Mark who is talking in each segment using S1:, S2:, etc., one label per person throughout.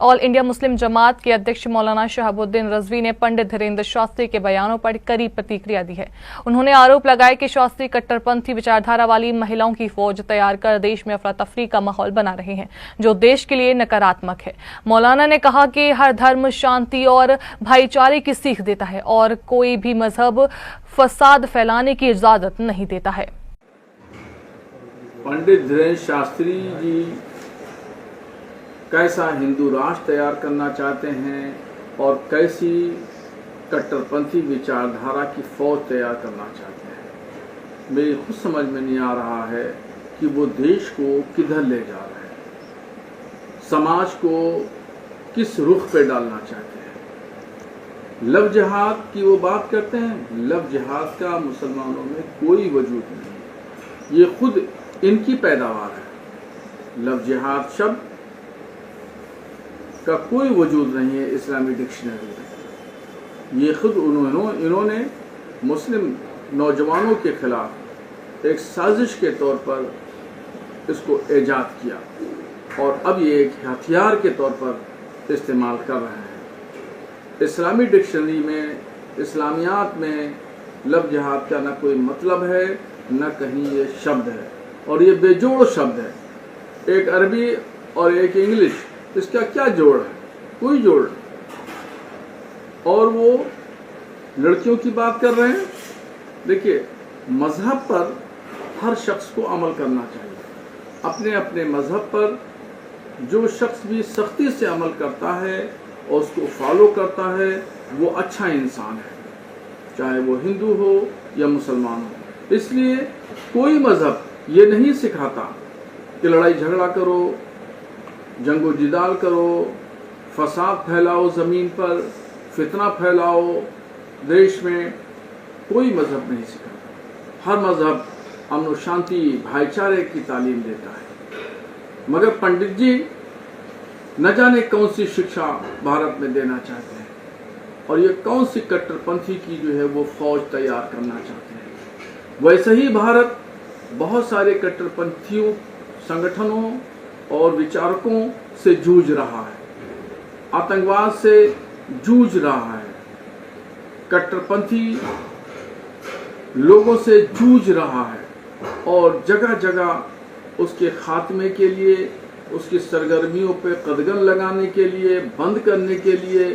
S1: All India Muslim जमात के अध्यक्ष मौलाना शहाबुद्दीन रजवी ने पंडित धीरेन्द्र शास्त्री के बयानों पर कड़ी प्रतिक्रिया दी है। उन्होंने आरोप लगाया कि शास्त्री कट्टरपंथी विचारधारा वाली महिलाओं की फौज तैयार कर देश में अफरा तफरी का माहौल बना रहे हैं, जो देश के लिए नकारात्मक है। मौलाना ने कहा कि हर धर्म शांति और भाईचारे की सीख देता है और कोई भी मजहब फसाद फैलाने की इजाजत नहीं देता है।
S2: पंडित धीरेन्द्र शास्त्री जी कैसा हिंदू राष्ट्र तैयार करना चाहते हैं और कैसी कट्टरपंथी विचारधारा की फौज तैयार करना चाहते हैं, मेरी खुद समझ में नहीं आ रहा है कि वो देश को किधर ले जा रहे हैं, समाज को किस रुख पे डालना चाहते हैं। लव जिहाद की वो बात करते हैं, लव जिहाद का मुसलमानों में कोई वजूद नहीं, ये खुद इनकी पैदावार है। लव जिहाद शब्द का कोई वजूद नहीं है इस्लामी डिक्शनरी में। ये खुद इन्होंने मुस्लिम नौजवानों के खिलाफ एक साजिश के तौर पर इसको ईजाद किया और अब ये एक हथियार के तौर पर इस्तेमाल कर रहे हैं। इस्लामी डिक्शनरी में, इस्लामियात में लव जिहाद का न कोई मतलब है, न कहीं ये शब्द है और ये बेजोड़ शब्द है। एक अरबी और एक इंग्लिश, इसका क्या जोड़ है? कोई जोड़ नहीं। और वो लड़कियों की बात कर रहे हैं। देखिए, मजहब पर हर शख्स को अमल करना चाहिए। अपने अपने मजहब पर जो शख्स भी सख्ती से अमल करता है और उसको फॉलो करता है, वो अच्छा इंसान है, चाहे वो हिंदू हो या मुसलमान हो। इसलिए कोई मजहब ये नहीं सिखाता कि लड़ाई झगड़ा करो, जंगो जिदाल करो, फसाद फैलाओ, ज़मीन पर फितना फैलाओ देश में। कोई मजहब नहीं सिखाता। हर मजहब अमन और शांति, भाईचारे की तालीम देता है। मगर पंडित जी न जाने कौन सी शिक्षा भारत में देना चाहते हैं और ये कौन सी कट्टरपंथी की जो है वो फौज तैयार करना चाहते हैं। वैसे ही भारत बहुत सारे कट्टरपंथियों, संगठनों और विचारकों से जूझ रहा है, आतंकवाद से जूझ रहा है, कट्टरपंथी लोगों से जूझ रहा है और जगह जगह उसके खात्मे के लिए, उसकी सरगर्मियों पे कदगन लगाने के लिए, बंद करने के लिए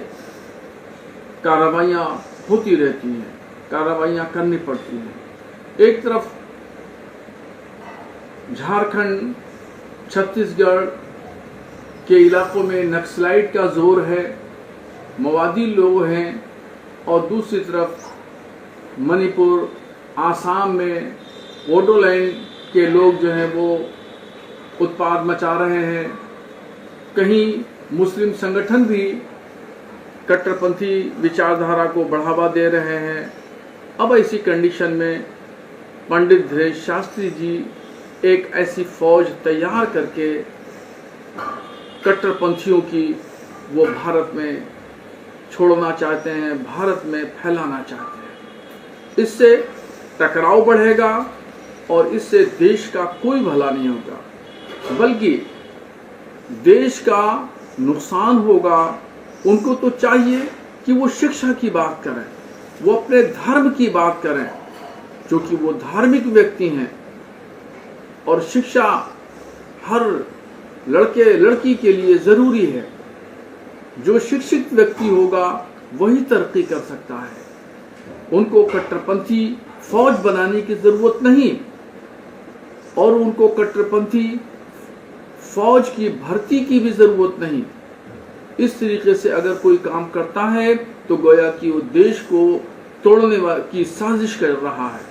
S2: कार्रवाइयाँ होती रहती हैं, कार्रवाइयाँ करनी पड़ती हैं। एक तरफ झारखंड, छत्तीसगढ़ के इलाकों में नक्सलाइट का जोर है, मवादी लोग हैं, और दूसरी तरफ मणिपुर, आसाम में बोडोलैंड के लोग जो हैं वो उत्पाद मचा रहे हैं। कहीं मुस्लिम संगठन भी कट्टरपंथी विचारधारा को बढ़ावा दे रहे हैं। अब ऐसी कंडीशन में पंडित धीरेन्द्र शास्त्री जी एक ऐसी फौज तैयार करके कट्टरपंथियों की वो भारत में छोड़ना चाहते हैं, भारत में फैलाना चाहते हैं। इससे टकराव बढ़ेगा और इससे देश का कोई भला नहीं होगा, बल्कि देश का नुकसान होगा। उनको तो चाहिए कि वो शिक्षा की बात करें, वो अपने धर्म की बात करें, क्योंकि वो धार्मिक व्यक्ति हैं और शिक्षा हर लड़के लड़की के लिए ज़रूरी है। जो शिक्षित व्यक्ति होगा वही तरक्की कर सकता है। उनको कट्टरपंथी फौज बनाने की ज़रूरत नहीं और उनको कट्टरपंथी फौज की भर्ती की भी ज़रूरत नहीं। इस तरीके से अगर कोई काम करता है तो गोया कि वो देश को तोड़ने की साजिश कर रहा है।